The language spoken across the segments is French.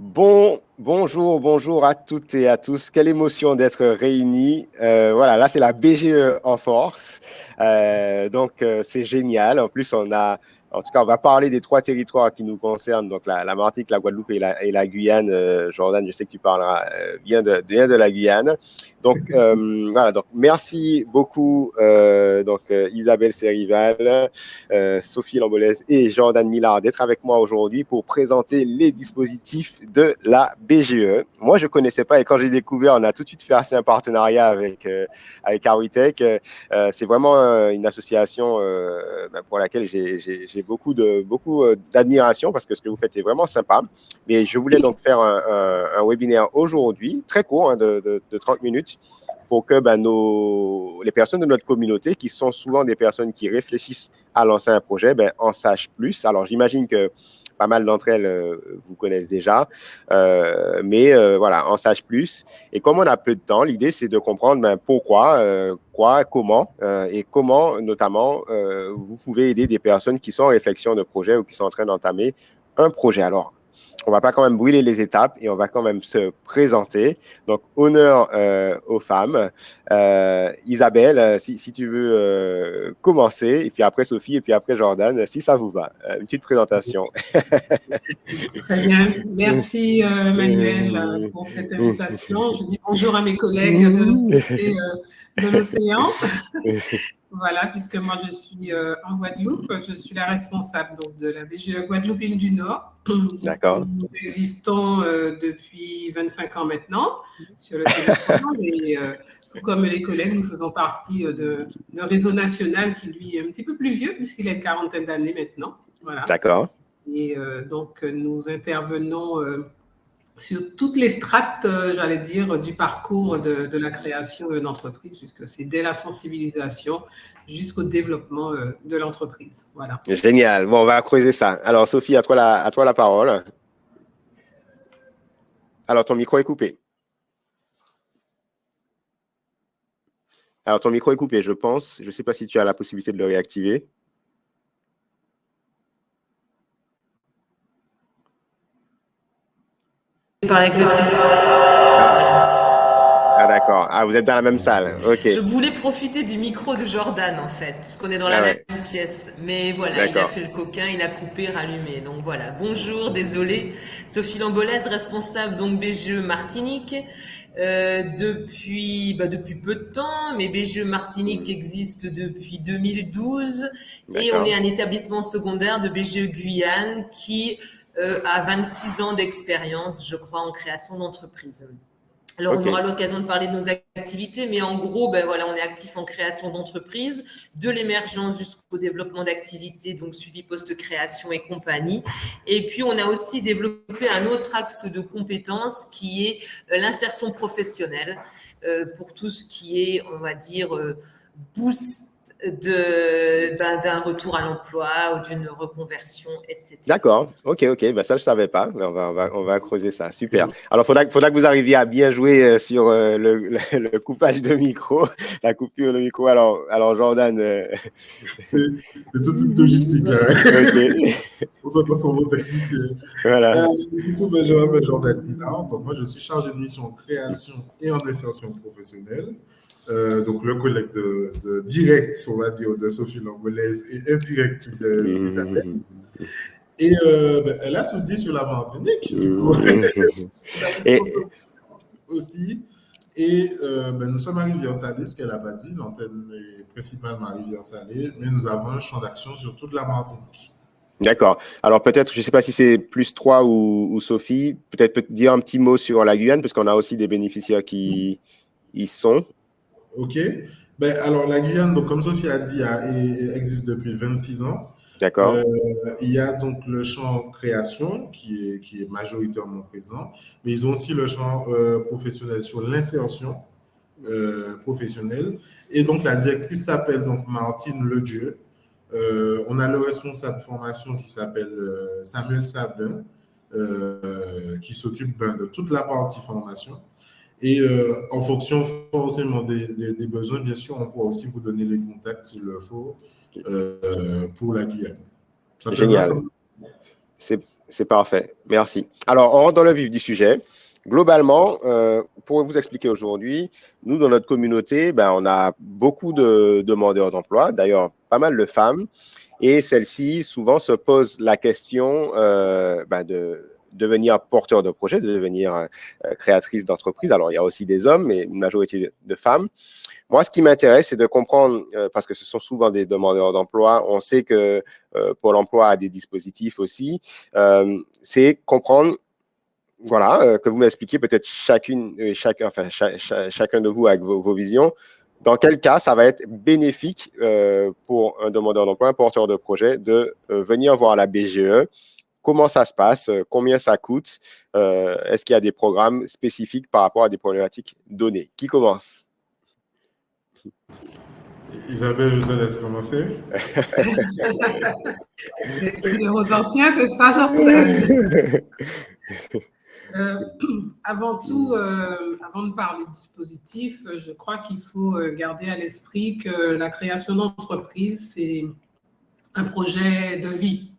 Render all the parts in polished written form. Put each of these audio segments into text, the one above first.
Bonjour à toutes et à tous. Quelle émotion d'être réunis. Voilà, là, c'est la BGE en force. C'est génial. En plus, en tout cas, on va parler des trois territoires qui nous concernent, donc la Martinique, la Guadeloupe et la Guyane. Jordan, je sais que tu parleras bien de la Guyane. Voilà, donc merci beaucoup, Isabelle Serival, Sophie Lambolès et Jordan Millard d'être avec moi aujourd'hui pour présenter les dispositifs de la BGE. Moi, je ne connaissais pas et quand j'ai découvert, on a tout de suite fait un partenariat avec Arwitech. C'est vraiment une association pour laquelle j'ai beaucoup d'admiration parce que ce que vous faites est vraiment sympa. Mais je voulais donc faire un webinaire aujourd'hui, très court, de 30 minutes, pour que les personnes de notre communauté, qui sont souvent des personnes qui réfléchissent à lancer un projet, en sachent plus. Alors, j'imagine que pas mal d'entre elles vous connaissent déjà, mais voilà, en sachent plus. Et comme on a peu de temps, l'idée, c'est de comprendre pourquoi, quoi, comment, et comment, notamment, vous pouvez aider des personnes qui sont en réflexion de projet ou qui sont en train d'entamer un projet. Alors, on ne va pas quand même brûler les étapes et on va quand même se présenter. Donc, honneur aux femmes. Isabelle, si tu veux commencer, et puis après Sophie, et puis après Jordan, si ça vous va. Une petite présentation. Très bien. Merci Manuel pour cette invitation. Je dis bonjour à mes collègues de l'autre côté de l'océan. Voilà, puisque moi je suis en Guadeloupe, je suis la responsable donc, de la BGE Guadeloupe-Île du Nord. D'accord. Nous existons depuis 25 ans maintenant sur le territoire et tout comme les collègues, nous faisons partie d'un réseau national qui lui est un petit peu plus vieux puisqu'il a une quarantaine d'années maintenant. Voilà. D'accord. Et donc nous intervenons sur toutes les strates, j'allais dire, du parcours de la création d'entreprise, puisque c'est dès la sensibilisation jusqu'au développement de l'entreprise. Voilà. Génial. Bon, on va creuser ça. Alors, Sophie, à toi la parole. Alors, ton micro est coupé. Je pense. Je ne sais pas si tu as la possibilité de le réactiver. Parler avec le team. Ah d'accord. Ah, vous êtes dans la même salle. Ok. Je voulais profiter du micro de Jordan, en fait, parce qu'on est dans la même pièce. Mais voilà, il a fait le coquin, il a coupé, rallumé. Donc voilà. Bonjour, désolé. Sophie Lambolès, responsable donc BGE Martinique. Depuis peu de temps, mais BGE Martinique existe depuis 2012 et on est un établissement secondaire de BGE Guyane qui a 26 ans d'expérience, je crois, en création d'entreprise. Alors, on aura l'occasion de parler de nos activités, mais en gros, voilà, on est actif en création d'entreprise, de l'émergence jusqu'au développement d'activités, donc suivi post-création et compagnie. Et puis, on a aussi développé un autre axe de compétences qui est l'insertion professionnelle pour tout ce qui est, on va dire, boost d'un retour à l'emploi ou d'une reconversion, etc. D'accord, ok, ça je ne savais pas, mais on va creuser ça, super. Alors, faudra que vous arriviez à bien jouer sur le coupage de micro, la coupure de micro. Alors Jordan... C'est toute une logistique, là. Ok. Pour ça, sur vos techniciens. Voilà. Du coup, je m'appelle Jordan Millard. Donc, moi, je suis chargé de mission en création et en insertion professionnelle. Donc, le collègue de direct, on va dire, de Sophie Lambolès et indirect d'Isabelle. Et elle a tout dit sur la Martinique, du coup. Aussi. Et nous sommes à Rivière-Salée, ce qu'elle n'a pas dit, l'antenne est principalement à Rivière-Salée, mais nous avons un champ d'action sur toute la Martinique. D'accord. Alors peut-être, je ne sais pas si c'est plus toi ou Sophie, peut-être dire un petit mot sur la Guyane, parce qu'on a aussi des bénéficiaires qui y sont. OK. Alors la Guyane, donc, comme Sophie a dit, existe depuis 26 ans. D'accord. Il y a donc le champ création qui est majoritairement présent, mais ils ont aussi le champ professionnel sur l'insertion professionnelle. Et donc la directrice s'appelle donc Martine Ledieu. On a le responsable formation qui s'appelle Samuel Sabin, qui s'occupe de toute la partie formation. Et en fonction forcément des besoins, bien sûr, on pourra aussi vous donner les contacts s'il le faut pour la Guyane. Génial. C'est parfait. Merci. Alors, on rentre dans le vif du sujet. Globalement, pour vous expliquer aujourd'hui, nous, dans notre communauté, on a beaucoup de demandeurs d'emploi, d'ailleurs, pas mal de femmes, et celles-ci, souvent, se posent la question de devenir porteur de projet, de devenir créatrice d'entreprise. Alors, il y a aussi des hommes, mais une majorité de femmes. Moi, ce qui m'intéresse, c'est de comprendre, parce que ce sont souvent des demandeurs d'emploi, on sait que Pôle emploi a des dispositifs aussi, c'est comprendre, voilà, que vous m'expliquiez peut-être chacun de vous avec vos visions, dans quel cas ça va être bénéfique pour un demandeur d'emploi, un porteur de projet, de venir voir la BGE. Comment ça se passe? Combien ça coûte? Est-ce qu'il y a des programmes spécifiques par rapport à des problématiques données? Qui commence? Isabelle, je te laisse commencer. Les anciens, c'est ça, Jordan. Avant tout, avant de parler de dispositif, je crois qu'il faut garder à l'esprit que la création d'entreprise, c'est un projet de vie.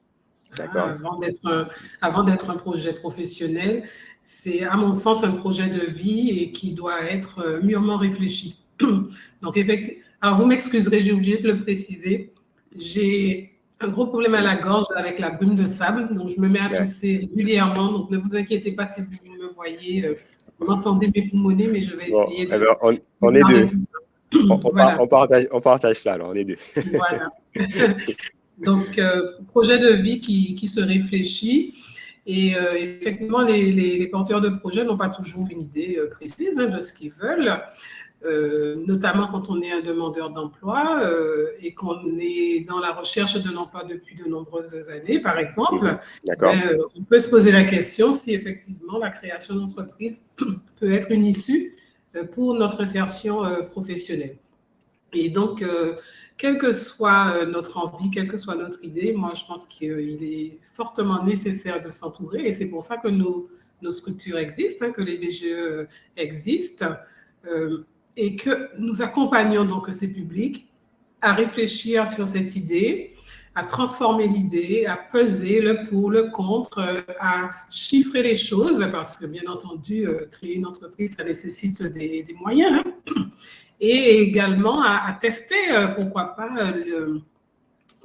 Avant d'être un projet professionnel, c'est à mon sens un projet de vie et qui doit être mûrement réfléchi. Donc, effectivement, alors vous m'excuserez, j'ai oublié de le préciser, j'ai un gros problème à la gorge avec la brume de sable, donc je me mets à tousser régulièrement, donc ne vous inquiétez pas si vous me voyez, vous m'entendez m'époumoner, mais je vais essayer de... On est deux. Voilà. On partage ça, alors on est deux. Voilà. Donc, projet de vie qui se réfléchit. Et effectivement, les porteurs de projet n'ont pas toujours une idée précise de ce qu'ils veulent, notamment quand on est un demandeur d'emploi et qu'on est dans la recherche d'un emploi depuis de nombreuses années, par exemple. On peut se poser la question si effectivement la création d'entreprise peut être une issue pour notre insertion professionnelle. Et donc, quelle que soit notre envie, quelle que soit notre idée, moi, je pense qu'il est fortement nécessaire de s'entourer. Et c'est pour ça que nos structures existent, que les BGE existent, et que nous accompagnons donc ces publics à réfléchir sur cette idée, à transformer l'idée, à peser le pour, le contre, à chiffrer les choses, parce que, bien entendu, créer une entreprise, ça nécessite des moyens, et également à tester, pourquoi pas,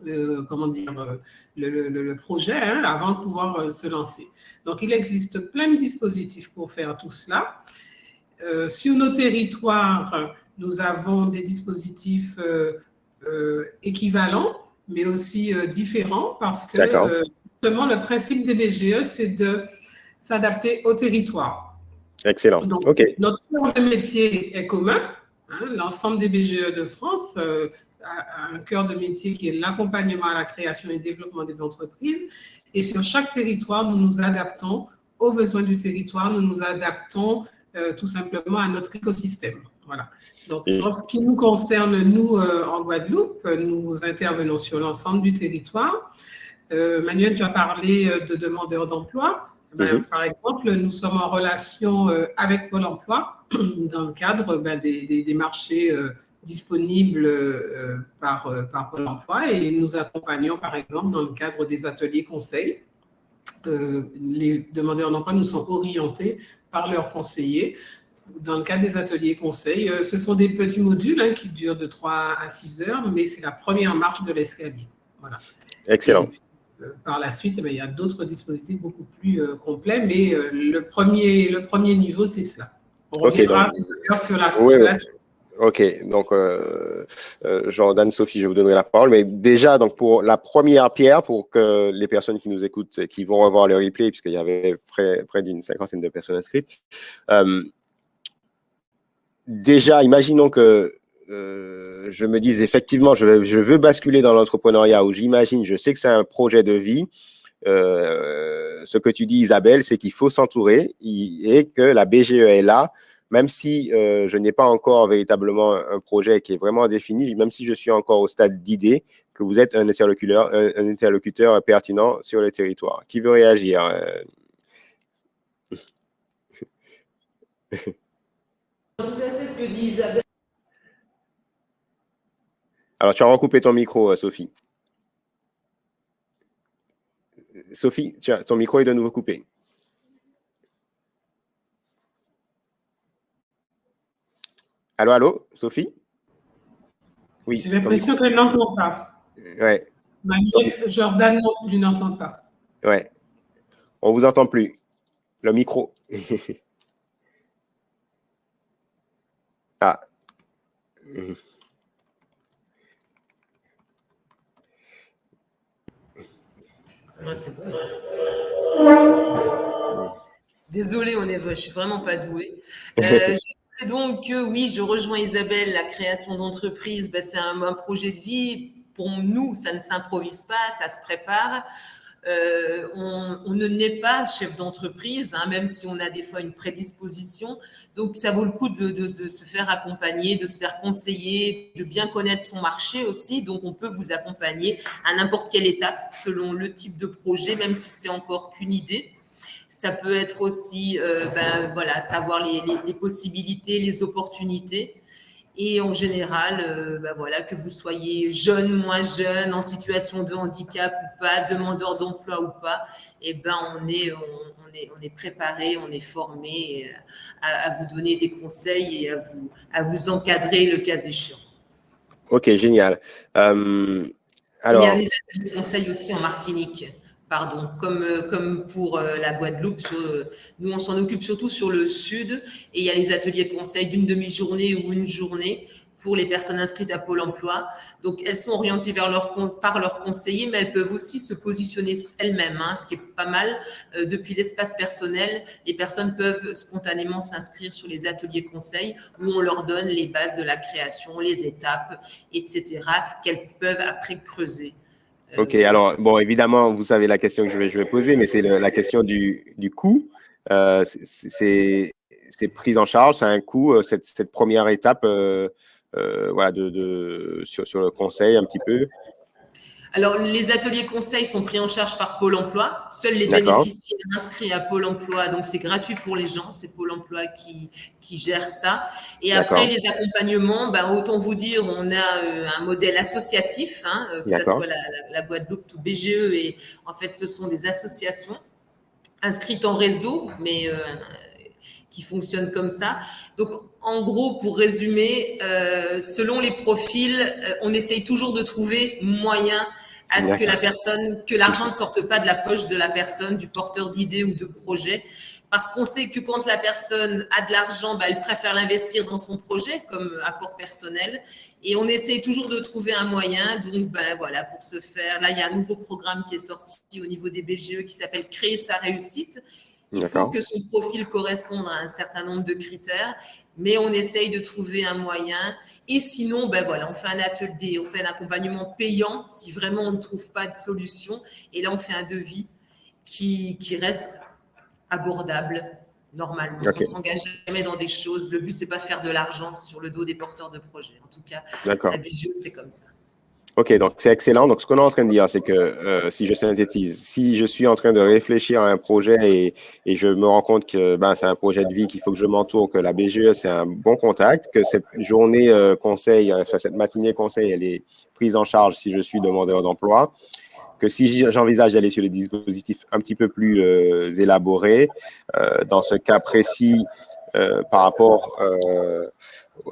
le projet avant de pouvoir se lancer. Donc, il existe plein de dispositifs pour faire tout cela. Sur nos territoires, nous avons des dispositifs équivalents, mais aussi différents, parce que justement, le principe des BGE, c'est de s'adapter au territoire. Excellent. Donc, notre cœur de métier est commun. L'ensemble des BGE de France a un cœur de métier qui est l'accompagnement à la création et développement des entreprises. Et sur chaque territoire, nous nous adaptons aux besoins du territoire, nous nous adaptons tout simplement à notre écosystème. Voilà. Donc, en ce qui nous concerne, nous, en Guadeloupe, nous intervenons sur l'ensemble du territoire. Manuel, tu as parlé de demandeurs d'emploi. Par exemple, nous sommes en relation avec Pôle emploi dans le cadre des marchés disponibles par Pôle emploi et nous accompagnons, par exemple, dans le cadre des ateliers conseils. Les demandeurs d'emploi nous sont orientés par leurs conseillers. Dans le cadre des ateliers conseils, ce sont des petits modules qui durent de 3 à 6 heures, mais c'est la première marche de l'escalier. Voilà. Excellent. Par la suite, il y a d'autres dispositifs beaucoup plus complets, mais le premier niveau, c'est cela. On reviendra sur la suite. Ok, donc Jordan, Sophie, je vous donnerai la parole. Mais déjà, donc pour la première pierre, pour que les personnes qui nous écoutent, qui vont revoir le replay, puisqu'il y avait près d'une 50aine de personnes inscrites, déjà, imaginons que je me dise effectivement, je veux basculer dans l'entrepreneuriat, où j'imagine, je sais que c'est un projet de vie. Ce que tu dis, Isabelle, c'est qu'il faut s'entourer et que la BGE est là, même si je n'ai pas encore véritablement un projet qui est vraiment défini, même si je suis encore au stade d'idée, que vous êtes un interlocuteur pertinent sur le territoire. Qui veut réagir? Tout à fait ce que dit Isabelle. Alors, tu as recoupé ton micro, Sophie. Sophie, ton micro est de nouveau coupé. Allô, allô, Sophie? Oui. J'ai l'impression qu'elle n'entend pas. Ouais. Manuel, Jordan non plus n'entend pas. Ouais. On vous entend plus. Le micro. Ah. Ouais, c'est bon. Désolée, je suis vraiment pas douée. Donc oui, je rejoins Isabelle. La création d'entreprise, c'est un projet de vie. Pour nous, ça ne s'improvise pas, ça se prépare. On ne naît pas chef d'entreprise, même si on a des fois une prédisposition. Donc, ça vaut le coup de se faire accompagner, de se faire conseiller, de bien connaître son marché aussi. Donc, on peut vous accompagner à n'importe quelle étape selon le type de projet, même si c'est encore qu'une idée. Ça peut être aussi, savoir les possibilités, les opportunités. Et en général, que vous soyez jeune, moins jeune, en situation de handicap ou pas, demandeur d'emploi ou pas, on est préparé, on est formé à vous donner des conseils et à vous encadrer le cas échéant. Ok, génial. Alors... Il y a les ateliers de conseil aussi en Martinique. Pardon, comme pour la Guadeloupe, nous on s'en occupe surtout sur le sud et il y a les ateliers de conseil d'une demi-journée ou une journée pour les personnes inscrites à Pôle emploi. Donc elles sont orientées par leurs conseillers, mais elles peuvent aussi se positionner elles-mêmes, ce qui est pas mal. Depuis l'espace personnel, les personnes peuvent spontanément s'inscrire sur les ateliers conseil où on leur donne les bases de la création, les étapes, etc., qu'elles peuvent après creuser. Ok, alors, bon, évidemment, vous savez la question que je vais poser, mais c'est la question du coût. C'est prise en charge, c'est un coût, cette première étape sur le conseil un petit peu. Alors, les ateliers conseils sont pris en charge par Pôle emploi. Seuls les bénéficiaires inscrits à Pôle emploi, donc c'est gratuit pour les gens, c'est Pôle emploi qui gère ça. Et après, les accompagnements, autant vous dire, on a un modèle associatif, que ce soit la Guadeloupe ou BGE, et en fait, ce sont des associations inscrites en réseau, mais qui fonctionnent comme ça. Donc, en gros, pour résumer, selon les profils, on essaye toujours de trouver moyen à ce que l'argent ne sorte pas de la poche de la personne, du porteur d'idées ou de projet. Parce qu'on sait que quand la personne a de l'argent, elle préfère l'investir dans son projet comme apport personnel. Et on essaye toujours de trouver un moyen. Donc, pour ce faire, là, il y a un nouveau programme qui est sorti au niveau des BGE qui s'appelle Créer sa réussite. Il faut que son profil corresponde à un certain nombre de critères, mais on essaye de trouver un moyen. Et sinon, on fait un atelier, on fait un accompagnement payant si vraiment on ne trouve pas de solution. Et là, on fait un devis qui reste abordable normalement. On ne s'engage jamais dans des choses. Le but, c'est pas de faire de l'argent sur le dos des porteurs de projets. En tout cas, la BGE, c'est comme ça. Ok, donc c'est excellent. Donc, ce qu'on est en train de dire, c'est que si je synthétise, si je suis en train de réfléchir à un projet et je me rends compte que c'est un projet de vie, qu'il faut que je m'entoure, que la BGE, c'est un bon contact, que cette journée conseil, cette matinée conseil, elle est prise en charge si je suis demandeur d'emploi, que si j'envisage d'aller sur des dispositifs un petit peu plus élaborés, dans ce cas précis, par rapport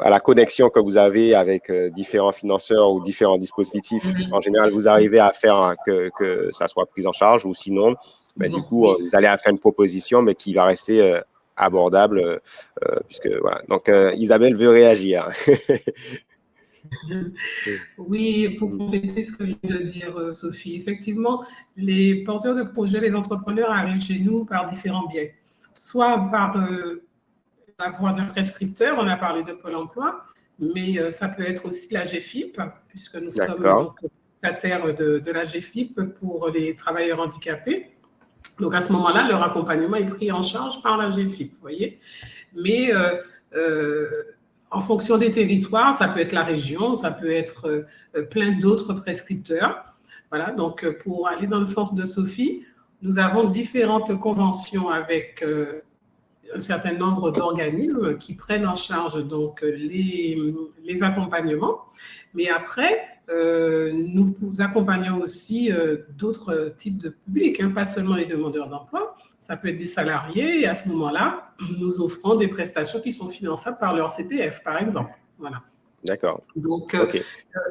à la connexion que vous avez avec différents financeurs ou différents dispositifs, en général, vous arrivez à faire que ça soit pris en charge, ou sinon, du coup, vous allez faire une proposition, mais qui va rester abordable, puisque voilà. Donc, Isabelle veut réagir. Oui, pour compléter ce que vient de dire Sophie, effectivement, les porteurs de projets, les entrepreneurs arrivent chez nous par différents biais, soit par la voie d'un prescripteur, on a parlé de Pôle emploi, mais ça peut être aussi la GFIP, puisque nous sommes donc prestataires de la GFIP pour les travailleurs handicapés. Donc, à ce moment-là, leur accompagnement est pris en charge par la GFIP, vous voyez. Mais en fonction des territoires, ça peut être la région, ça peut être plein d'autres prescripteurs. Voilà, donc pour aller dans le sens de Sophie, nous avons différentes conventions avec un certain nombre d'organismes qui prennent en charge donc les accompagnements. Mais après, nous accompagnons aussi d'autres types de publics, hein, pas seulement les demandeurs d'emploi, ça peut être des salariés, et à ce moment-là, nous offrons des prestations qui sont finançables par leur CPF, par exemple. Voilà. D'accord. Donc,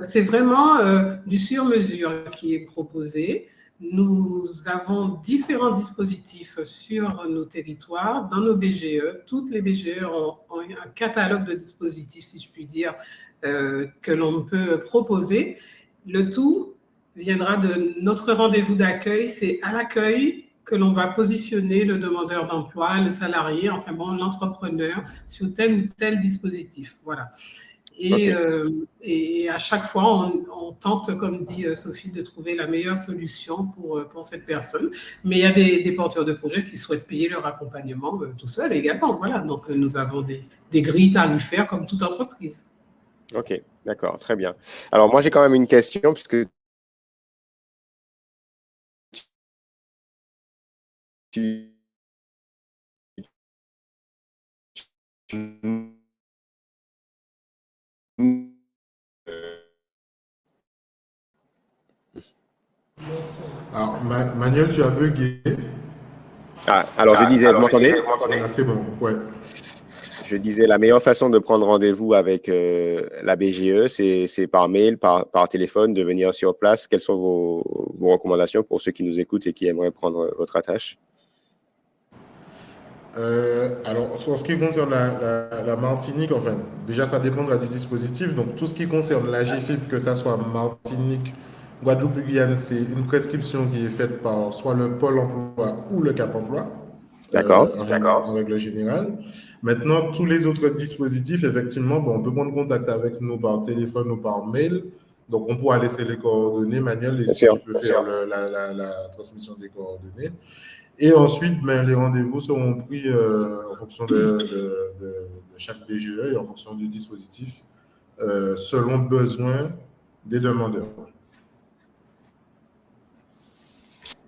c'est vraiment du sur-mesure qui est proposé. Nous avons différents dispositifs sur nos territoires, dans nos BGE. Toutes les BGE ont un catalogue de dispositifs, si je puis dire, que l'on peut proposer. Le tout viendra de notre rendez-vous d'accueil. C'est à l'accueil que l'on va positionner le demandeur d'emploi, le salarié, enfin bon, l'entrepreneur sur tel ou tel dispositif. Voilà. Et à chaque fois, on tente, comme dit Sophie, de trouver la meilleure solution pour cette personne. Mais il y a des porteurs de projets qui souhaitent payer leur accompagnement tout seuls également. Voilà. Donc, nous avons des grilles tarifaires comme toute entreprise. OK, d'accord, très bien. Alors, moi, j'ai quand même une question, puisque Alors, Manuel, tu as bugué. Ah, alors je disais, vous m'entendez? C'est bon, ouais. Je disais, la meilleure façon de prendre rendez-vous avec la BGE, c'est par mail, par téléphone, de venir sur place. Quelles sont vos recommandations pour ceux qui nous écoutent et qui aimeraient prendre votre attache? Alors, en ce qui concerne la Martinique, enfin, déjà, ça dépendra du dispositif. Donc, tout ce qui concerne la GFIP, que ça soit Martinique, Guadeloupe, Guyane, c'est une prescription qui est faite par soit le Pôle emploi ou le Cap emploi. D'accord. En règle générale. Maintenant, tous les autres dispositifs, effectivement, bon, on peut prendre contact avec nous par téléphone ou par mail. Donc, on pourra laisser les coordonnées, Manuel, et si tu peux faire la transmission des coordonnées. Et ensuite, les rendez-vous seront pris en fonction de chaque BGE et en fonction du dispositif, selon le besoin des demandeurs.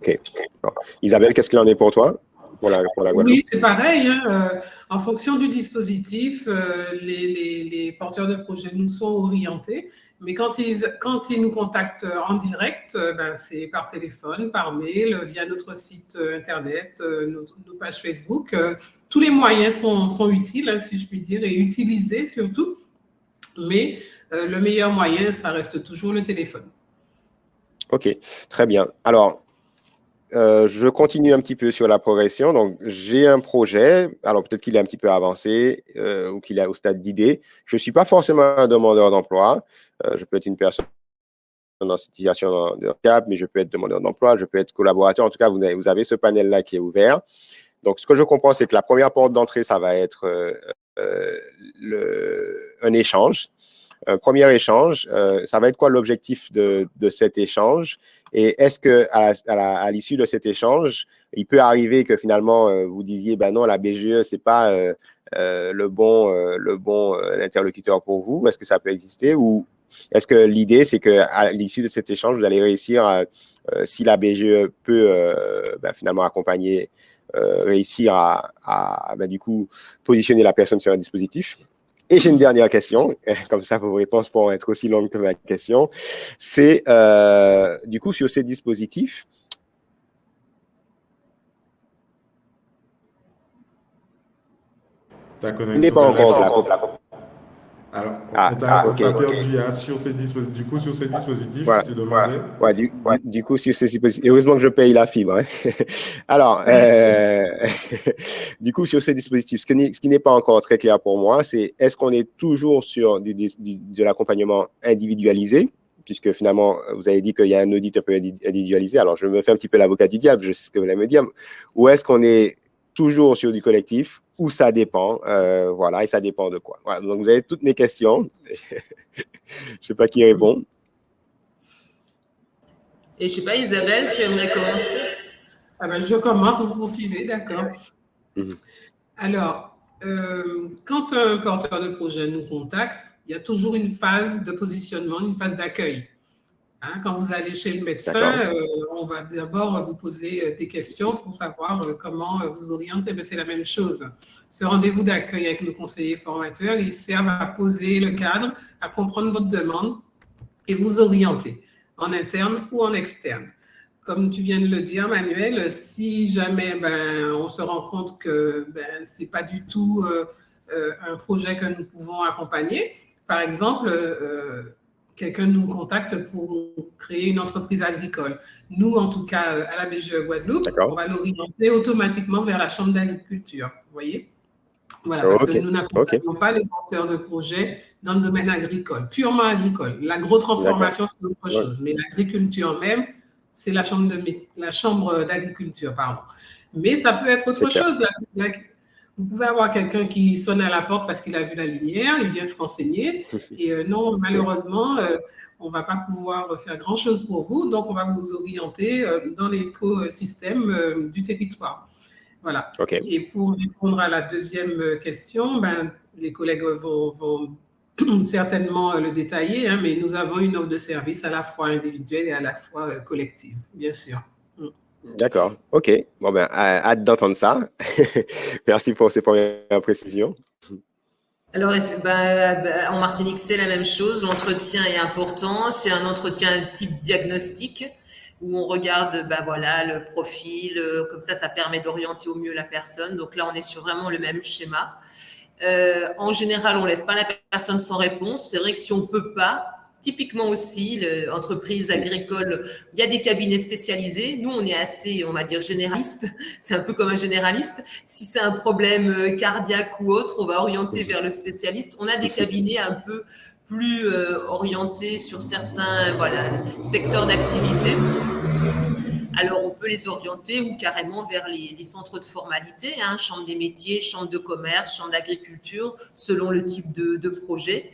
OK. Bon. Isabelle, qu'est-ce qu'il en est pour toi? Pour la Guadeloupe? Oui, c'est pareil. Hein, en fonction du dispositif, les porteurs de projets nous sont orientés. Mais quand ils nous contactent en direct, c'est par téléphone, par mail, via notre site Internet, nos pages Facebook. Tous les moyens sont utiles, hein, si je puis dire, et utilisés surtout. Mais le meilleur moyen, ça reste toujours le téléphone. OK, très bien. Alors, je continue un petit peu sur la progression. Donc, j'ai un projet. Alors, peut-être qu'il est un petit peu avancé ou qu'il est au stade d'idée. Je ne suis pas forcément un demandeur d'emploi. Je peux être une personne en situation de handicap, mais je peux être demandeur d'emploi, je peux être collaborateur. En tout cas, vous avez ce panel-là qui est ouvert. Donc, ce que je comprends, c'est que la première porte d'entrée, ça va être un échange. Un premier échange, ça va être quoi l'objectif de cet échange? Et est-ce qu'à l'issue de cet échange, il peut arriver que finalement, vous disiez, ben non, la BGE, ce n'est pas le bon interlocuteur pour vous? Est-ce que ça peut exister? Ou est-ce que l'idée, c'est qu'à l'issue de cet échange, vous allez réussir, si la BGE peut finalement accompagner, réussir à du coup, positionner la personne sur un dispositif? Et j'ai une dernière question, comme ça vos réponses pourront être aussi longues que ma question. C'est du coup sur ces dispositifs. Ta connexion n'est pas encore là. Alors, on t'a perdu sur ces dispositifs. Du coup, sur ces dispositifs, voilà. Tu demandais. Ouais, du coup, sur ces dispositifs. Heureusement que je paye la fibre. Hein. Alors, du coup, sur ces dispositifs, ce qui n'est pas encore très clair pour moi, c'est est-ce qu'on est toujours sur de l'accompagnement individualisé, puisque finalement, vous avez dit qu'il y a un audit un peu individualisé. Alors, je me fais un petit peu l'avocat du diable, je sais ce que vous allez me dire. Ou est-ce qu'on est toujours sur du collectif, ou ça dépend, voilà, et ça dépend de quoi. Voilà, donc, vous avez toutes mes questions. Je ne sais pas qui répond. Et je ne sais pas, Isabelle, tu aimerais commencer? Je commence, vous poursuivez, d'accord. Alors, quand un porteur de projet nous contacte, il y a toujours une phase de positionnement, une phase d'accueil. Hein, quand vous allez chez le médecin, on va d'abord vous poser des questions pour savoir comment vous orienter. Mais c'est la même chose. Ce rendez-vous d'accueil avec nos conseillers formateurs, ils servent à poser le cadre, à comprendre votre demande, et vous orienter en interne ou en externe. Comme tu viens de le dire, Manuel, si jamais on se rend compte que ce n'est pas du tout un projet que nous pouvons accompagner, par exemple, quelqu'un nous contacte pour créer une entreprise agricole. Nous, en tout cas, à la BGE Guadeloupe, on va l'orienter automatiquement vers la Chambre d'agriculture. Vous voyez? Voilà, parce que nous n'accompagnons pas les porteurs de projets dans le domaine agricole, purement agricole. L'agro-transformation, c'est autre chose, mais l'agriculture même, c'est la chambre d'agriculture, pardon. Mais ça peut être autre chose. Vous pouvez avoir quelqu'un qui sonne à la porte parce qu'il a vu la lumière, il vient se renseigner. Et non, malheureusement, on ne va pas pouvoir faire grand-chose pour vous. Donc, on va vous orienter dans l'écosystème du territoire. Voilà. Et pour répondre à la deuxième question, les collègues vont certainement le détailler, hein, mais nous avons une offre de service à la fois individuelle et à la fois collective, bien sûr. D'accord, ok. Bon, hâte d'entendre ça. Merci pour ces premières précisions. Alors, en Martinique, c'est la même chose. L'entretien est important. C'est un entretien type diagnostic où on regarde le profil. Comme ça permet d'orienter au mieux la personne. Donc là, on est sur vraiment le même schéma. En général, on ne laisse pas la personne sans réponse. C'est vrai que si on ne peut pas, typiquement aussi, l'entreprise agricole, il y a des cabinets spécialisés. Nous, on est assez, on va dire, généraliste. C'est un peu comme un généraliste. Si c'est un problème cardiaque ou autre, on va orienter vers le spécialiste. On a des cabinets un peu plus orientés sur certains secteurs d'activité. Alors, on peut les orienter ou carrément vers les centres de formalité, hein, chambre des métiers, chambre de commerce, chambre d'agriculture, selon le type de projet.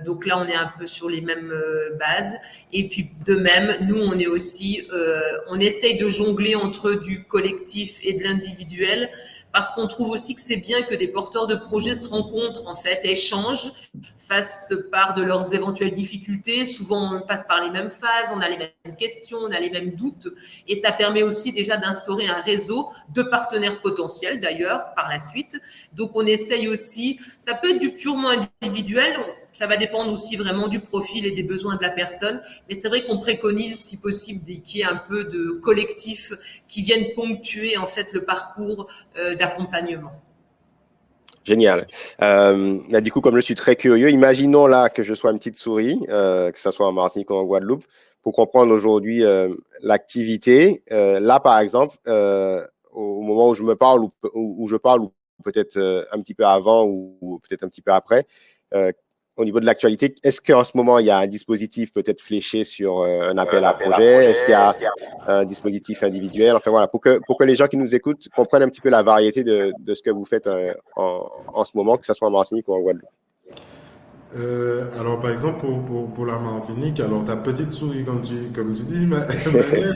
Donc là, on est un peu sur les mêmes bases. Et puis, de même, nous, on est aussi, on essaye de jongler entre du collectif et de l'individuel, parce qu'on trouve aussi que c'est bien que des porteurs de projets se rencontrent, en fait, échangent, fassent part de leurs éventuelles difficultés. Souvent, on passe par les mêmes phases, on a les mêmes questions, on a les mêmes doutes. Et ça permet aussi déjà d'instaurer un réseau de partenaires potentiels, d'ailleurs, par la suite. Donc, on essaye aussi, ça peut être du purement individuel, ça va dépendre aussi vraiment du profil et des besoins de la personne. Mais c'est vrai qu'on préconise, si possible, qu'il y ait un peu de collectifs qui viennent ponctuer, en fait, le parcours d'accompagnement. Génial. Du coup, comme je suis très curieux, imaginons là que je sois une petite souris, que ce soit en Martinique ou en Guadeloupe, pour comprendre aujourd'hui l'activité. Là, par exemple, au moment où je me parle, où je parle, ou peut-être un petit peu avant ou peut-être un petit peu après, au niveau de l'actualité, est-ce qu'en ce moment, il y a un dispositif peut-être fléché sur un appel à projet? Est-ce qu'il y a un dispositif individuel? Enfin, voilà, pour que les gens qui nous écoutent comprennent un petit peu la variété de ce que vous faites en ce moment, que ce soit en Martinique ou en Guadeloupe. Alors, par exemple, pour la Martinique, alors ta petite souris, comme tu dis, Manuel,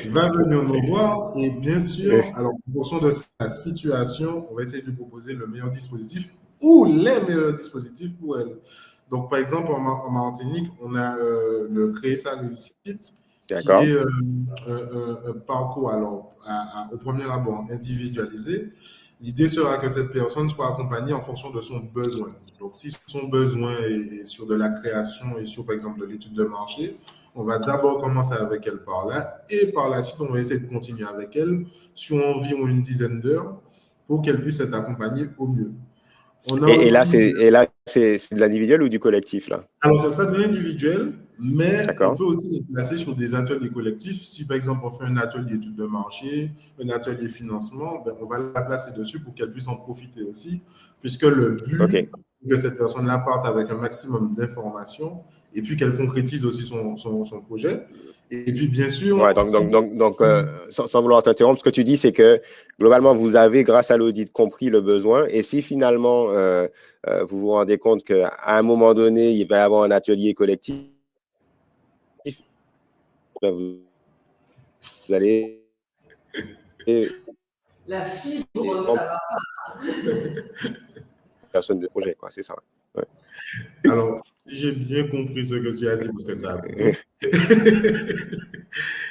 va venir nous voir et bien sûr, alors en fonction de sa situation, on va essayer de lui proposer le meilleur dispositif ou les meilleurs dispositifs pour elle. Donc, par exemple, en Martinique, on a le Créer sa réussite, qui est un parcours, alors, au premier abord, individualisé. L'idée sera que cette personne soit accompagnée en fonction de son besoin. Donc, si son besoin est sur de la création et sur, par exemple, de l'étude de marché, on va d'abord commencer avec elle par là et par la suite, on va essayer de continuer avec elle sur environ une dizaine d'heures pour qu'elle puisse être accompagnée au mieux. Et là, c'est de l'individuel ou du collectif, là? Alors, ce sera de l'individuel, mais on peut aussi les placer sur des ateliers collectifs. Si, par exemple, on fait un atelier études de marché, un atelier financement, on va la placer dessus pour qu'elle puisse en profiter aussi, puisque le but, c'est que cette personne-là parte avec un maximum d'informations et puis qu'elle concrétise aussi son projet. Et puis, bien sûr… Ouais, donc sans vouloir t'interrompre, ce que tu dis, c'est que globalement, vous avez, grâce à l'audit, compris le besoin. Et si finalement, vous vous rendez compte qu'à un moment donné, il va y avoir un atelier collectif, vous allez… La fibre, ça va pas. Personne de projet, quoi, c'est ça. Ouais. Alors, j'ai bien compris ce que tu as dit parce que ça a coupé.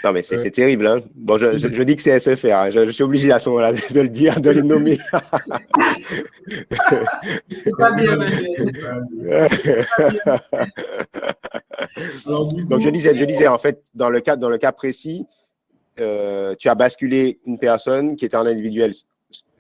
Non, mais c'est terrible. Hein. Bon, je dis que c'est SFR. Hein. Je suis obligé à ce moment-là de le dire, de les nommer. C'est pas bien, Manuel. Alors, du coup, donc, je disais, en fait, dans le cas précis, tu as basculé une personne qui était en individuel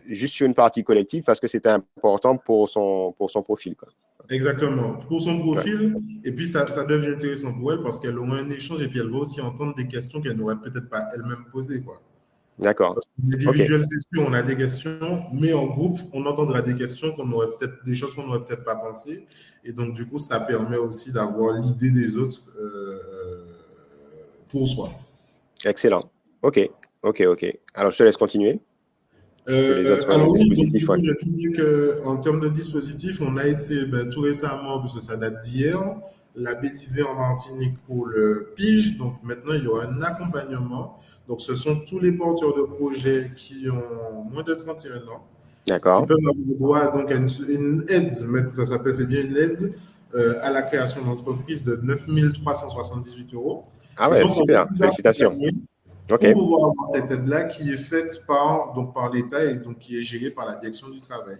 juste sur une partie collective parce que c'était important pour son profil. Quoi. Exactement, pour son profil, et puis ça devient intéressant pour elle parce qu'elle aura un échange et puis elle va aussi entendre des questions qu'elle n'aurait peut-être pas elle-même posées. D'accord. Parce qu'en individuel, c'est sûr, on a des questions, mais en groupe, on entendra des questions des choses qu'on n'aurait peut-être pas pensées. Et donc, du coup, ça permet aussi d'avoir l'idée des autres pour soi. Excellent. OK. Alors, je te laisse continuer. Les autres alors oui, donc du coup, je disais qu'en termes de dispositifs, on a été tout récemment, parce que ça date d'hier, labellisé en Martinique pour le PIGE. Donc maintenant, il y aura un accompagnement. Donc ce sont tous les porteurs de projets qui ont moins de 31 ans. D'accord. Qui peuvent avoir droit donc, à une aide, ça s'appelle, c'est bien une aide à la création d'entreprise de 9 378 €. Ah ouais, donc, super, félicitations. Pour pouvoir avoir cette aide-là qui est faite par l'État et donc qui est gérée par la direction du travail.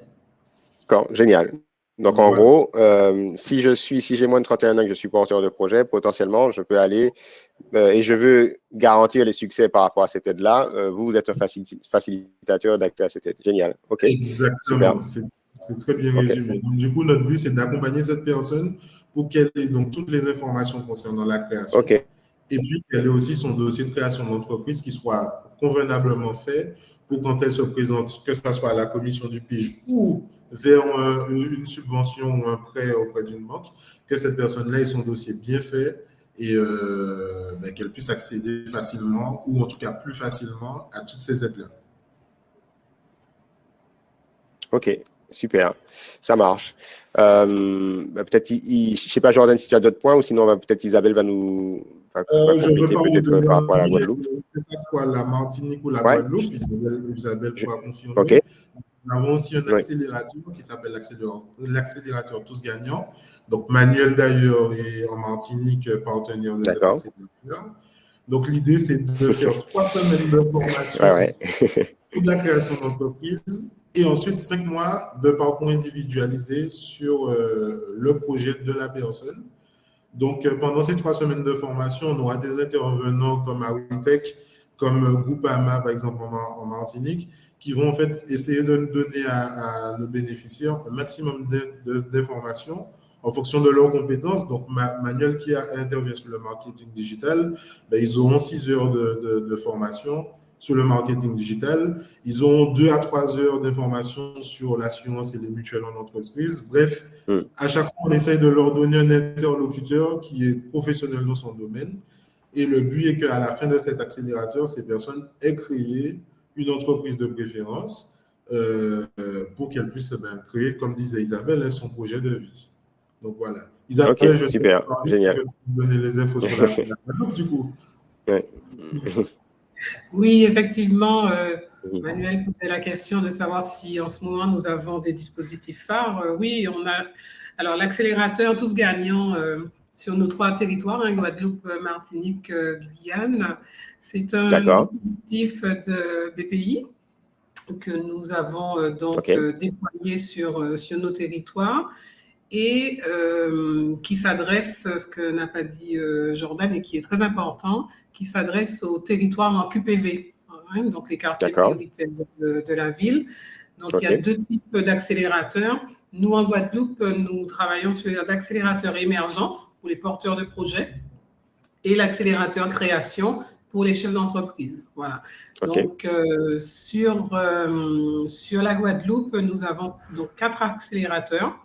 D'accord, génial. Donc en gros, si j'ai moins de 31 ans et que je suis porteur de projet, potentiellement, je peux aller et je veux garantir les succès par rapport à cette aide-là. Vous êtes un facilitateur d'accès à cette aide. Génial. OK. Exactement. C'est très bien résumé. Donc du coup, notre but, c'est d'accompagner cette personne pour qu'elle ait donc toutes les informations concernant la création. OK. Et puis, elle ait aussi son dossier de création d'entreprise qui soit convenablement fait pour quand elle se présente, que ce soit à la commission du PIGE ou vers une subvention ou un prêt auprès d'une banque, que cette personne-là ait son dossier bien fait et qu'elle puisse accéder facilement ou en tout cas plus facilement à toutes ces aides-là. OK, super, ça marche. Peut-être, je ne sais pas, Jordan, si tu as d'autres points ou sinon peut-être Isabelle va nous... je veux pas peut-être par rapport à la Guadeloupe. Que ce soit la Martinique ou la Guadeloupe, Isabelle pourra confirmer. OK. Nous avons aussi un accélérateur qui s'appelle l'accélérateur Tous Gagnants. Donc, Manuel, d'ailleurs, est en Martinique partenaire de cet accélérateur. Donc, l'idée, c'est de faire 3 semaines de formation pour la création d'entreprise et ensuite 5 mois de parcours individualisé sur le projet de la personne. Donc, pendant ces 3 semaines de formation, on aura des intervenants comme Awitech, comme Groupama, par exemple, en Martinique, qui vont en fait essayer de donner à nos bénéficiaires un maximum d'informations en fonction de leurs compétences. Donc, Manuel qui intervient sur le marketing digital, ils auront 6 heures de formation sur le marketing digital. Ils auront 2 à 3 heures d'information sur l'assurance et les mutuelles en entreprise. Bref, à chaque fois, on essaye de leur donner un interlocuteur qui est professionnel dans son domaine. Et le but est qu'à la fin de cet accélérateur, ces personnes aient créé une entreprise de préférence pour qu'elles puissent créer, comme disait Isabelle, son projet de vie. Donc voilà. Isabelle, je super, génial. Tu donner les infos sur la Guadeloupe, du coup. Oui, effectivement, Manuel posait la question de savoir si en ce moment nous avons des dispositifs phares. Oui, on a. Alors, l'accélérateur Tous Gagnants sur nos 3 territoires, Guadeloupe, Martinique, Guyane, c'est un dispositif de BPI que nous avons donc déployé sur nos territoires et qui s'adresse, ce que n'a pas dit Jordan et qui est très important, qui s'adresse aux territoires en QPV, donc les quartiers prioritaires de la ville. Donc, il y a 2 types d'accélérateurs. Nous, en Guadeloupe, nous travaillons sur l'accélérateur émergence pour les porteurs de projets et l'accélérateur création pour les chefs d'entreprise. Voilà. Donc, sur la Guadeloupe, nous avons donc 4 accélérateurs.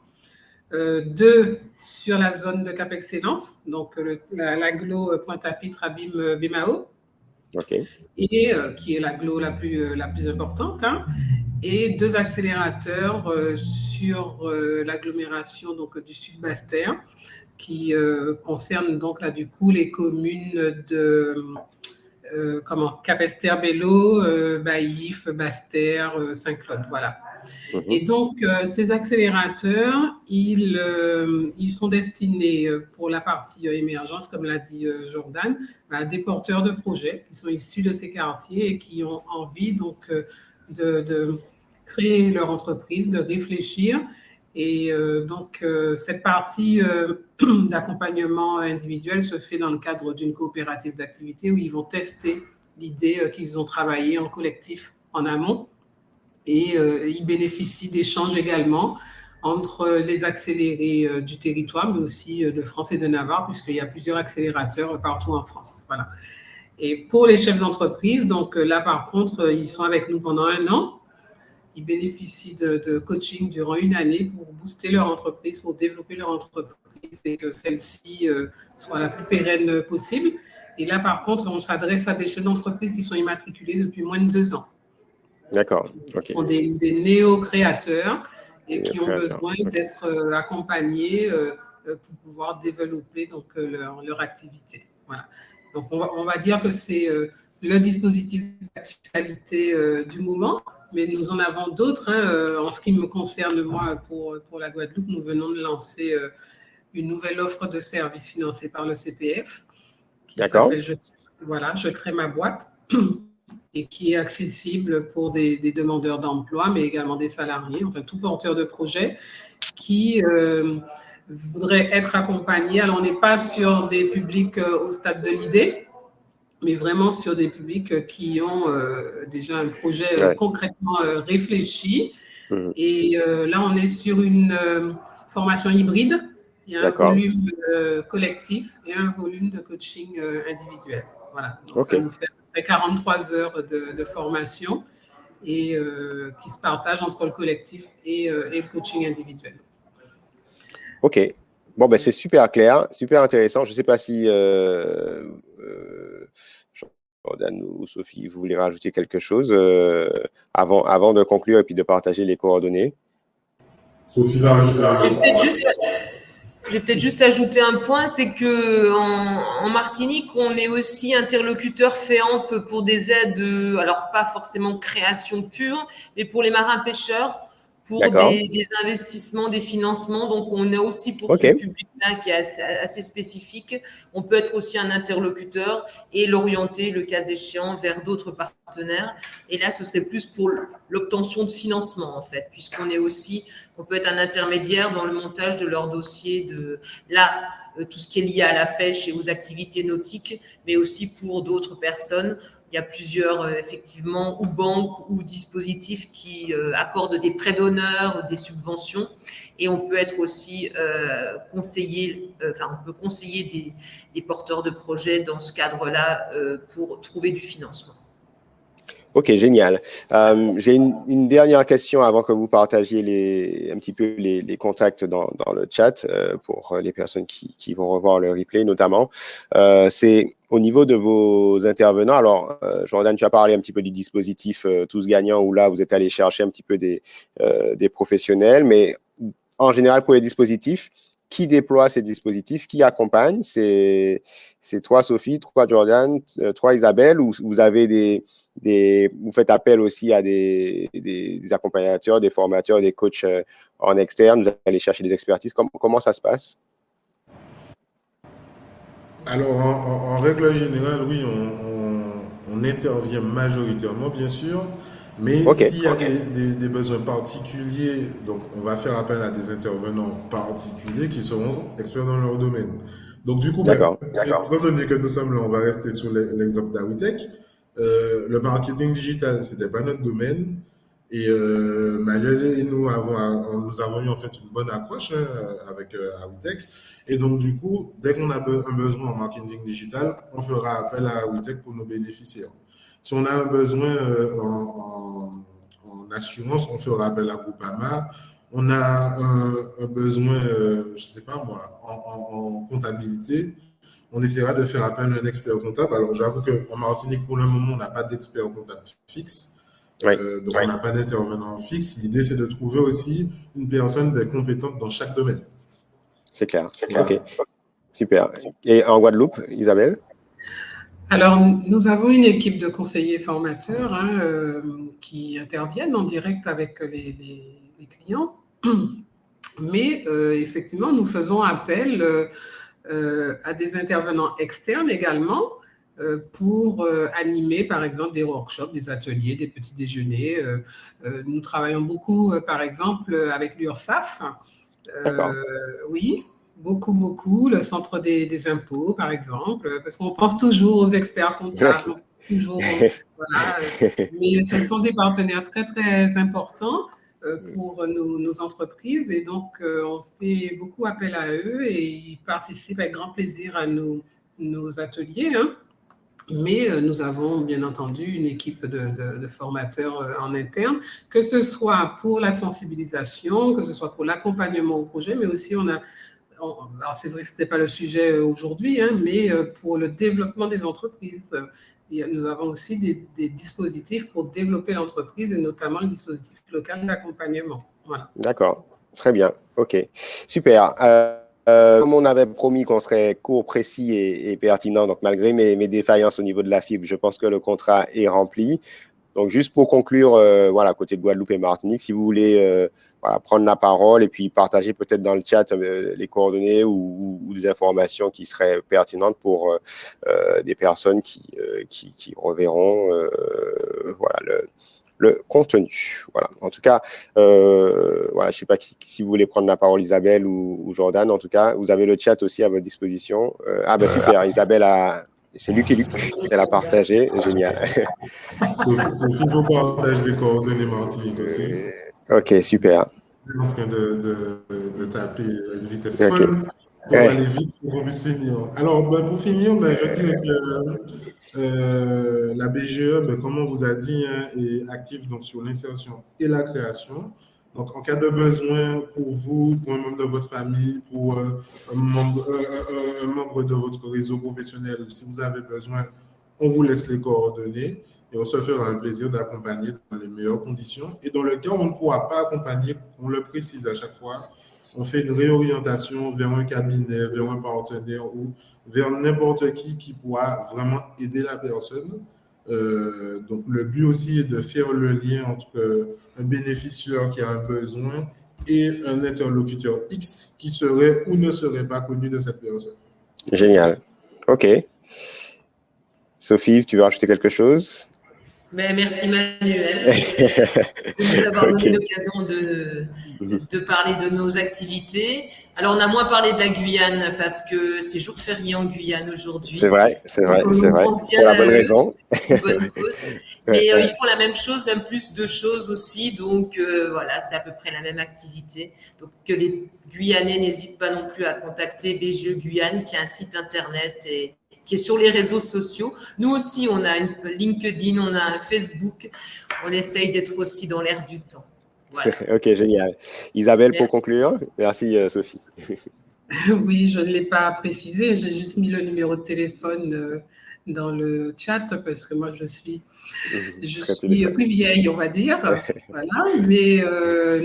2 sur la zone de Cap Excellence, donc l'agglo Pointe-à-Pitre, Abîme, Bémao, et qui est l'agglo la plus importante, et 2 accélérateurs sur l'agglomération donc du Sud Basse-Terre, qui concerne donc là du coup les communes de Capesterre-Belle-Eau, Baillif, Basse-Terre, Saint-Claude, voilà. Et donc, ces accélérateurs, ils sont destinés pour la partie émergence, comme l'a dit Jordan, à des porteurs de projets qui sont issus de ces quartiers et qui ont envie donc de créer leur entreprise, de réfléchir. Et donc, cette partie d'accompagnement individuel se fait dans le cadre d'une coopérative d'activité où ils vont tester l'idée qu'ils ont travaillé en collectif en amont. Et ils bénéficient d'échanges également entre les accélérés du territoire, mais aussi de France et de Navarre, puisqu'il y a plusieurs accélérateurs partout en France. Voilà. Et pour les chefs d'entreprise, donc là, par contre, ils sont avec nous pendant 1 an. Ils bénéficient de coaching durant 1 année pour booster leur entreprise, pour développer leur entreprise et que celle-ci soit la plus pérenne possible. Et là, par contre, on s'adresse à des chefs d'entreprise qui sont immatriculés depuis moins de 2 ans. D'accord. Okay. Qui sont des néo-créateurs et qui ont besoin d'être accompagnés pour pouvoir développer donc, leur activité. Voilà. Donc, on va dire que c'est le dispositif d'actualité du moment, mais nous en avons d'autres. En ce qui me concerne, moi, pour la Guadeloupe, nous venons de lancer une nouvelle offre de services financée par le CPF qui s'appelle Je crée ma boîte et qui est accessible pour des demandeurs d'emploi, mais également des salariés, enfin tout porteur de projet qui voudraient être accompagnés. Alors, on n'est pas sur des publics au stade de l'idée, mais vraiment sur des publics qui ont déjà un projet concrètement réfléchi. Et là, on est sur une formation hybride. Il y a un volume collectif et un volume de coaching individuel. Voilà. Donc, ça nous fait 43 heures de formation et qui se partagent entre le collectif et le coaching individuel. OK. Bon, ben, c'est super clair, super intéressant. Je ne sais pas si Jordan ou Sophie, vous voulez rajouter quelque chose avant de conclure et puis de partager les coordonnées. Sophie va rajouter. Je vais peut-être juste ajouter un point, c'est que en Martinique, on est aussi interlocuteur FEAMP pour des aides, alors pas forcément création pure, mais pour les marins pêcheurs, pour des investissements, des financements. Donc, on est aussi pour ce public-là qui est assez spécifique. On peut être aussi un interlocuteur et l'orienter, le cas échéant, vers d'autres partenaires. Et là, ce serait plus pour l'obtention de financement, en fait, puisqu'on est aussi, on peut être un intermédiaire dans le montage de leur dossier tout ce qui est lié à la pêche et aux activités nautiques, mais aussi pour d'autres personnes. Il y a plusieurs, effectivement, ou banques ou dispositifs qui accordent des prêts d'honneur, des subventions. Et on peut être aussi on peut conseiller des porteurs de projets dans ce cadre-là pour trouver du financement. Ok, génial. J'ai une dernière question avant que vous partagiez un petit peu les contacts dans le chat pour les personnes qui vont revoir le replay notamment. C'est au niveau de vos intervenants. Alors, Jordan, tu as parlé un petit peu du dispositif Tous Gagnants où là, vous êtes allé chercher un petit peu des professionnels, mais en général, pour les dispositifs, qui déploie ces dispositifs, qui accompagne? C'est toi, Sophie, toi, Jordan, toi, Isabelle, ou vous avez vous faites appel aussi à des accompagnateurs, des formateurs, des coachs en externe, vous allez chercher des expertises. Comment ça se passe? Alors, en règle générale, oui, on intervient majoritairement, bien sûr, mais s'il y a des besoins particuliers, donc on va faire appel à des intervenants particuliers qui seront experts dans leur domaine. Donc, du coup, étant donné que nous sommes là, on va rester sur l'exemple d'Awitech. Le marketing digital, ce n'était pas notre domaine. Et Manuel et nous avons eu en fait une bonne approche avec Awitech. Et donc, du coup, dès qu'on a un besoin en marketing digital, on fera appel à Awitech pour nos bénéficiaires. Si on a un besoin en assurance, on fera appel à Groupama. On a un besoin, je ne sais pas moi, en comptabilité. On essaiera de faire appel à un expert comptable. Alors, j'avoue qu'en Martinique, pour le moment, on n'a pas d'expert comptable fixe. Donc, on n'a pas d'intervenant fixe. L'idée, c'est de trouver aussi une personne compétente dans chaque domaine. C'est clair. OK. Super. Et en Guadeloupe, Isabelle? Alors, nous avons une équipe de conseillers formateurs qui interviennent en direct avec les clients. Mais effectivement, nous faisons appel à des intervenants externes également pour animer, par exemple, des workshops, des ateliers, des petits déjeuners. Nous travaillons beaucoup, par exemple, avec l'URSSAF. Oui, beaucoup. Le centre des impôts, par exemple, parce qu'on pense toujours aux experts comptables, voilà, mais ce sont des partenaires très, très importants pour nos entreprises et donc on fait beaucoup appel à eux et ils participent avec grand plaisir à nos ateliers. Mais nous avons bien entendu une équipe de formateurs en interne, que ce soit pour la sensibilisation, que ce soit pour l'accompagnement au projet, mais aussi alors c'est vrai que ce n'était pas le sujet aujourd'hui, mais pour le développement des entreprises. Nous avons aussi des dispositifs pour développer l'entreprise et notamment le dispositif local d'accompagnement. Voilà. D'accord, très bien, ok, super. Comme on avait promis qu'on serait court, précis et pertinent, donc malgré mes défaillances au niveau de la fibre, je pense que le contrat est rempli. Donc, juste pour conclure, côté de Guadeloupe et Martinique, si vous voulez prendre la parole et puis partager peut-être dans le chat les coordonnées ou des informations qui seraient pertinentes pour des personnes qui reverront le contenu. Voilà. En tout cas, je ne sais pas si vous voulez prendre la parole, Isabelle ou Jordan. En tout cas, vous avez le chat aussi à votre disposition. Super, Isabelle c'est Luc et Luc. Elle a partagé. Génial. Sophie vous partage les coordonnées Martinique aussi. Ok, super. Je suis en train de taper à une vitesse folle pour aller vite pour qu'on puisse finir. Alors, pour finir, je dirais que la BGE, comme on vous a dit, est active donc, sur l'insertion et la création. Donc, en cas de besoin pour vous, pour un membre de votre famille, pour un membre de votre réseau professionnel, si vous avez besoin, on vous laisse les coordonnées et on se fera un plaisir d'accompagner dans les meilleures conditions. Et dans le cas où on ne pourra pas accompagner, on le précise à chaque fois, on fait une réorientation vers un cabinet, vers un partenaire ou vers n'importe qui pourra vraiment aider la personne. Donc, le but aussi est de faire le lien entre un bénéficiaire qui a un besoin et un interlocuteur X qui serait ou ne serait pas connu de cette personne. Génial. OK. Sophie, tu veux rajouter quelque chose? Merci Manuel de nous avoir donné l'occasion de parler de nos activités. Alors, on a moins parlé de la Guyane parce que c'est jour férié en Guyane aujourd'hui. C'est vrai. Pour la bonne raison. Une bonne cause. Mais ils font la même chose, même plus de choses aussi. Donc, voilà, c'est à peu près la même activité. Donc, que les Guyanais n'hésitent pas non plus à contacter BGE Guyane, qui a un site internet et qui est sur les réseaux sociaux. Nous aussi, on a une LinkedIn, on a un Facebook. On essaye d'être aussi dans l'air du temps. Voilà. Ok, génial. Isabelle, pour conclure. Merci, Sophie. Oui, je ne l'ai pas précisé. J'ai juste mis le numéro de téléphone dans le chat parce que moi, je suis plus vieille, on va dire. Voilà. Mais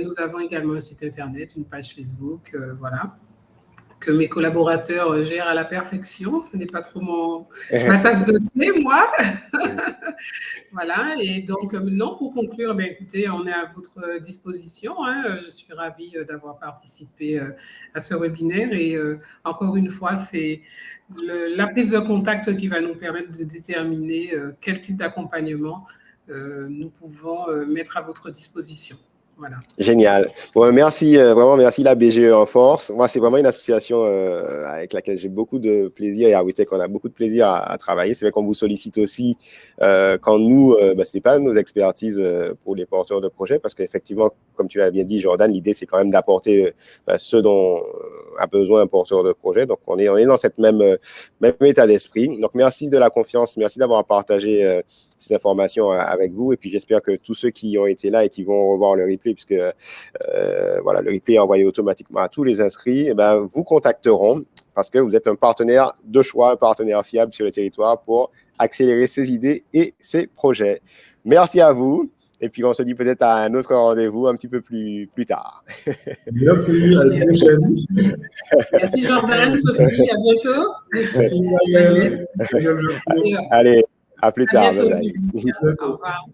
nous avons également un site internet, une page Facebook, voilà, que mes collaborateurs gèrent à la perfection. Ce n'est pas trop ma tasse de thé, moi. Voilà, et donc, non, pour conclure, écoutez, on est à votre disposition. Je suis ravie d'avoir participé à ce webinaire et encore une fois, c'est la prise de contact qui va nous permettre de déterminer quel type d'accompagnement nous pouvons mettre à votre disposition. Voilà. Génial. Bon, merci, vraiment merci la BGE en force. Moi, c'est vraiment une association avec laquelle j'ai beaucoup de plaisir et à WeTech, on a beaucoup de plaisir à travailler. C'est vrai qu'on vous sollicite aussi quand nous, ce n'est pas nos expertises pour les porteurs de projets parce qu'effectivement, comme tu l'as bien dit, Jordan, l'idée, c'est quand même d'apporter ce dont a besoin un porteur de projet. Donc, on est dans cette même état d'esprit. Donc, merci de la confiance. Merci d'avoir partagé ces informations avec vous. Et puis, j'espère que tous ceux qui ont été là et qui vont revoir le replay, puisque le replay est envoyé automatiquement à tous les inscrits, vous contacteront parce que vous êtes un partenaire de choix, un partenaire fiable sur le territoire pour accélérer ses idées et ses projets. Merci à vous Et puis, on se dit peut-être à un autre rendez-vous un petit peu plus tard. Merci, à la prochaine. Merci Jordan, Sophie, à bientôt. Merci Marielle. Allez, à plus tard. À bientôt. Bye bye. Au revoir.